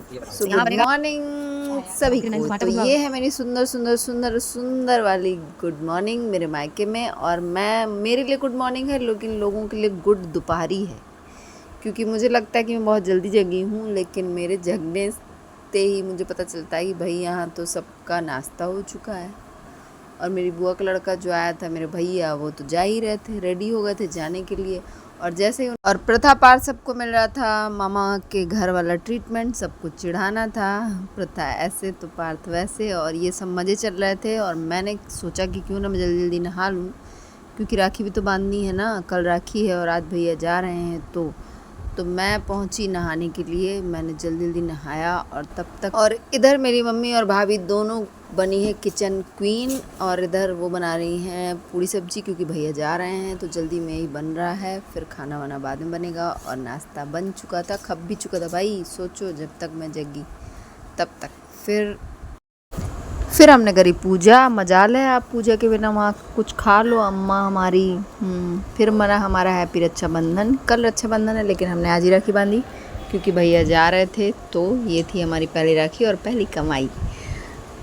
Good morning सभी को। तो ये है मेरी सुंदर सुंदर सुंदर सुंदर वाली गुड मॉर्निंग मेरे मायके में। और मेरे लिए गुड मॉर्निंग है, लेकिन लोगों के लिए गुड दोपहरी है, क्योंकि मुझे लगता है कि मैं बहुत जल्दी जगी हूँ, लेकिन मेरे जगने से ही मुझे पता चलता है कि भाई यहाँ तो सबका नाश्ता हो चुका है। और मेरी बुआ का लड़का जो आया था, मेरे भैया, वो तो जा ही रहे थे, रेडी हो गए थे जाने के लिए। और जैसे ही और प्रथा पार सबको मिल रहा था, मामा के घर वाला ट्रीटमेंट, सबको चिढ़ाना था, प्रथा ऐसे तो पार्थ वैसे, और ये सब मज़े चल रहे थे। और मैंने सोचा कि क्यों ना मैं जल्दी जल्दी नहा लूँ, क्योंकि राखी भी तो बांधनी है ना, कल राखी है और आज भैया जा रहे हैं। तो मैं पहुंची नहाने के लिए, मैंने जल्दी जल्दी नहाया। और तब तक और इधर मेरी मम्मी और भाभी दोनों बनी है किचन क्वीन, और इधर वो बना रही हैं पूरी सब्जी, क्योंकि भैया जा रहे हैं तो जल्दी में ही बन रहा है। फिर खाना वाना बाद में बनेगा। और नाश्ता बन चुका था, खप भी चुका था भाई, सोचो जब तक मैं जगी तब तक। फिर हमने करी पूजा। मजाल है आप पूजा के बिना वहाँ कुछ खा लो अम्मा हमारी। फिर मना हमारा हैप्पी रक्षाबंधन। कल रक्षाबंधन है, लेकिन हमने आज ही राखी बांधी क्योंकि भैया जा रहे थे। तो ये थी हमारी पहली राखी और पहली कमाई।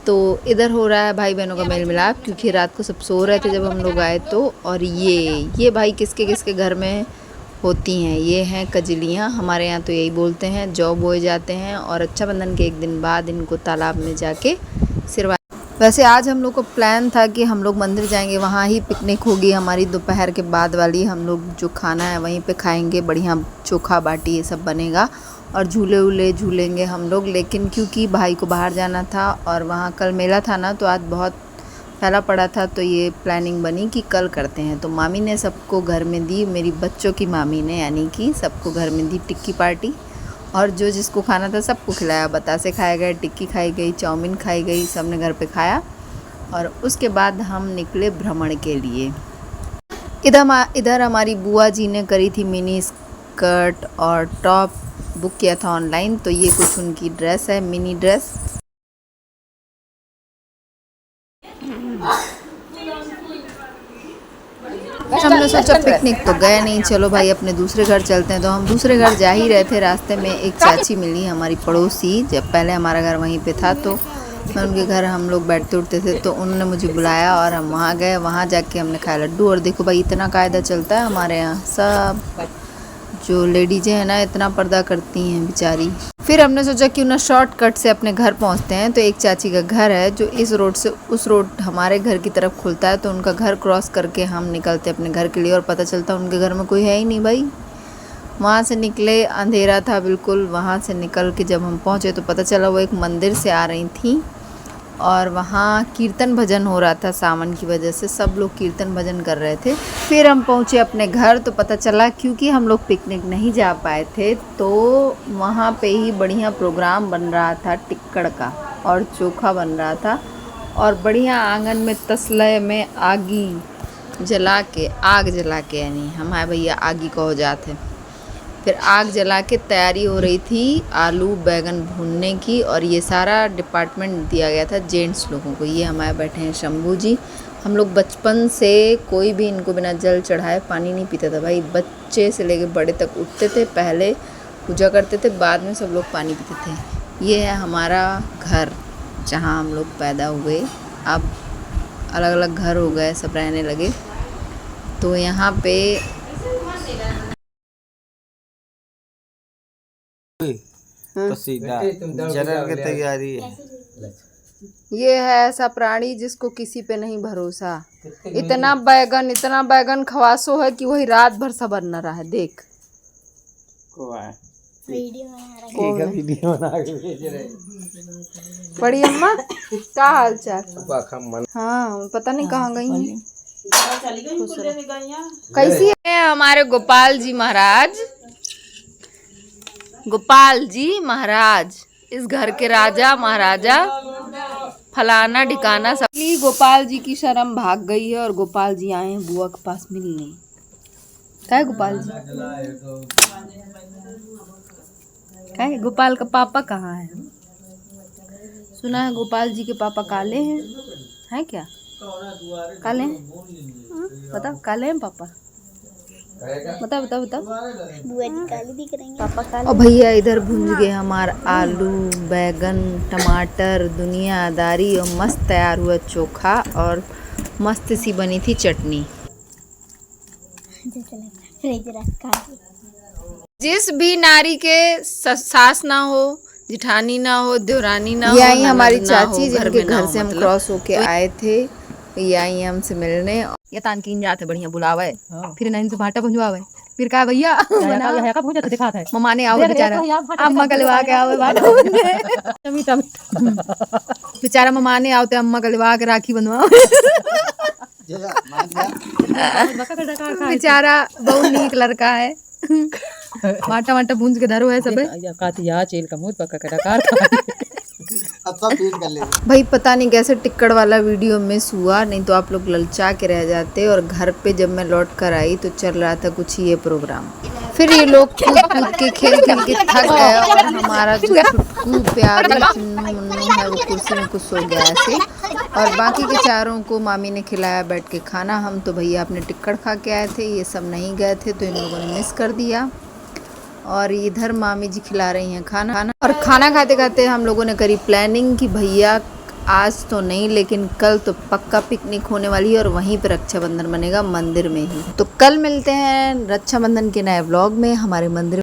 तो इधर हो रहा है भाई बहनों का मेल मिलाप, क्योंकि रात को सब सो रहे थे जब हम लोग आए। तो और ये भाई किसके किसके घर में होती हैं, ये हैं कजलियाँ। हमारे यहाँ तो यही बोलते हैं, जौ बोए जाते हैं और रक्षाबंधन के एक दिन बाद इनको तालाब में जाके सिरवा। वैसे आज हम लोग को प्लान था कि हम लोग मंदिर जाएंगे, वहाँ ही पिकनिक होगी हमारी दोपहर के बाद वाली। हम लोग जो खाना है वहीं पे खाएंगे, बढ़िया चोखा बाटी ये सब बनेगा और झूले वूले झूलेंगे हम लोग। लेकिन क्योंकि भाई को बाहर जाना था और वहाँ कल मेला था ना, तो आज बहुत फैला पड़ा था, तो ये प्लानिंग बनी कि कल करते हैं। तो मामी ने सबको घर में दी, मेरी बच्चों की मामी ने, यानी कि सबको घर में दी टिक्की पार्टी। और जो जिसको खाना था सबको खिलाया, बतासे खाए गए, टिक्की खाई गई, चाउमीन खाई गई, सबने घर पे खाया। और उसके बाद हम निकले भ्रमण के लिए। इधर हमारी बुआ जी ने करी थी मिनी स्कर्ट और टॉप बुक किया था ऑनलाइन। तो ये कुछ उनकी ड्रेस है, मिनी ड्रेस। हमने सोचा पिकनिक तो गए नहीं, चलो भाई अपने दूसरे घर चलते हैं। तो हम दूसरे घर जा ही रहे थे, रास्ते में एक चाची मिली हमारी पड़ोसी। जब पहले हमारा घर वहीं पे था, तो मैं उनके घर हम लोग बैठते उठते थे, तो उन्होंने मुझे बुलाया और हम वहाँ गए। वहाँ जाके हमने खाया लड्डू। और देखो भाई इतना कायदा चलता है हमारे यहाँ, सब जो लेडीज़ें हैं ना इतना पर्दा करती हैं बेचारी। फिर हमने सोचा क्यों ना शॉर्टकट से अपने घर पहुंचते हैं। तो एक चाची का घर है जो इस रोड से उस रोड हमारे घर की तरफ खुलता है, तो उनका घर क्रॉस करके हम निकलते अपने घर के लिए। और पता चलता उनके घर में कोई है ही नहीं भाई। वहाँ से निकले, अंधेरा था बिल्कुल। वहाँ से निकल के जब हम पहुँचे तो पता चला वो एक मंदिर से आ रही थी और वहाँ कीर्तन भजन हो रहा था। सावन की वजह से सब लोग कीर्तन भजन कर रहे थे। फिर हम पहुँचे अपने घर, तो पता चला क्योंकि हम लोग पिकनिक नहीं जा पाए थे, तो वहाँ पे ही बढ़िया प्रोग्राम बन रहा था टिक्कड़ का और चोखा बन रहा था। और बढ़िया आंगन में तसले में आग जला के, यानी हमारे भैया आगी को हो जाते। फिर आग जला के तैयारी हो रही थी आलू बैगन भूनने की। और ये सारा डिपार्टमेंट दिया गया था जेंट्स लोगों को। ये हमारे बैठे हैं शंभू जी। हम लोग बचपन से कोई भी इनको बिना जल चढ़ाए पानी नहीं पीता था भाई। बच्चे से लेके बड़े तक उठते थे, पहले पूजा करते थे, बाद में सब लोग पानी पीते थे। ये है हमारा घर जहाँ हम लोग पैदा हुए। अब अलग अलग घर हो गए, सब रहने लगे। तो यहाँ पे तो सीधा जनन की तैयारी है। ये है ऐसा प्राणी जिसको किसी पे नहीं भरोसा। इतना बैगन खवासो है कि वही रात भर सबर न रहा है। देख वीडियो बना के भेज रहे। बड़ी अम्मा क्या हाल चाल? हाँ पता नहीं कहाँ गई, कैसी है हमारे गोपाल जी महाराज। गोपाल जी महाराज इस घर के राजा महाराजा, फलाना ढिकाना सब। गोपाल जी की शर्म भाग गई है और गोपाल जी आए हैं बुआ के पास मिलने। क्या है गोपाल जी? क्या है? गोपाल का पापा कहाँ है? सुना है गोपाल जी के पापा काले हैं क्या? काले हैं? बताओ काले हैं पापा? बता बता बता। बुआ जी काली दिख रही हैं, पापा काले। और भैया इधर भूंज गए हमारा आलू बैगन टमाटर दुनियादारी और मस्त तैयार हुआ चोखा और मस्त सी बनी थी चटनी। जैसे लगता है फ्रिज रखा है। जिस भी नारी के सास ना हो जिठानी ना हो देवरानी ना हो यही हमारी चाची जिनके घर से हम क्रॉस होके आए थे यही हमसे मिलने। ये तानकीन जाते बढ़िया बुलावे फिर नहीं से भाटा भुंजवावे फिर कहा भैया मम्मा ने आओ बेचारा अम्मा कलवा के आओ बेचारा मम्मा ने आओ तो अम्मा कलवा के राखी बंधवाओ बेचारा बहुत नीक लड़का है। माटा माटा भूंज के धरो है सब भाई पता नहीं कैसे टिक्कड़ वाला वीडियो मिस हुआ नहीं तो आप लोग ललचा के रह जाते। और घर पे जब मैं लौट कर आई तो चल रहा था कुछ ये प्रोग्राम। फिर ये लोग कूद कूद के खेल खेल के थक गए और हमारा जो छुटकू प्यारी चुन्नू मुन्नू है वो कुर्सी में कुछ सो गया ऐसे। और बाकी के चारों को मामी ने खिलाया बैठ के खाना। हम तो भैया अपने टिक्कड़ खा के आए थे ये सब नहीं गए थे तो इन लोगों ने मिस कर दिया। और इधर मामी जी खिला रही हैं खाना और खाना खाते खाते हम लोगों ने करी प्लानिंग कि भैया आज तो नहीं लेकिन कल तो पक्का पिकनिक होने वाली है और वहीं पे रक्षाबंधन बनेगा मंदिर में ही। तो कल मिलते हैं रक्षाबंधन के नए व्लॉग में हमारे मंदिर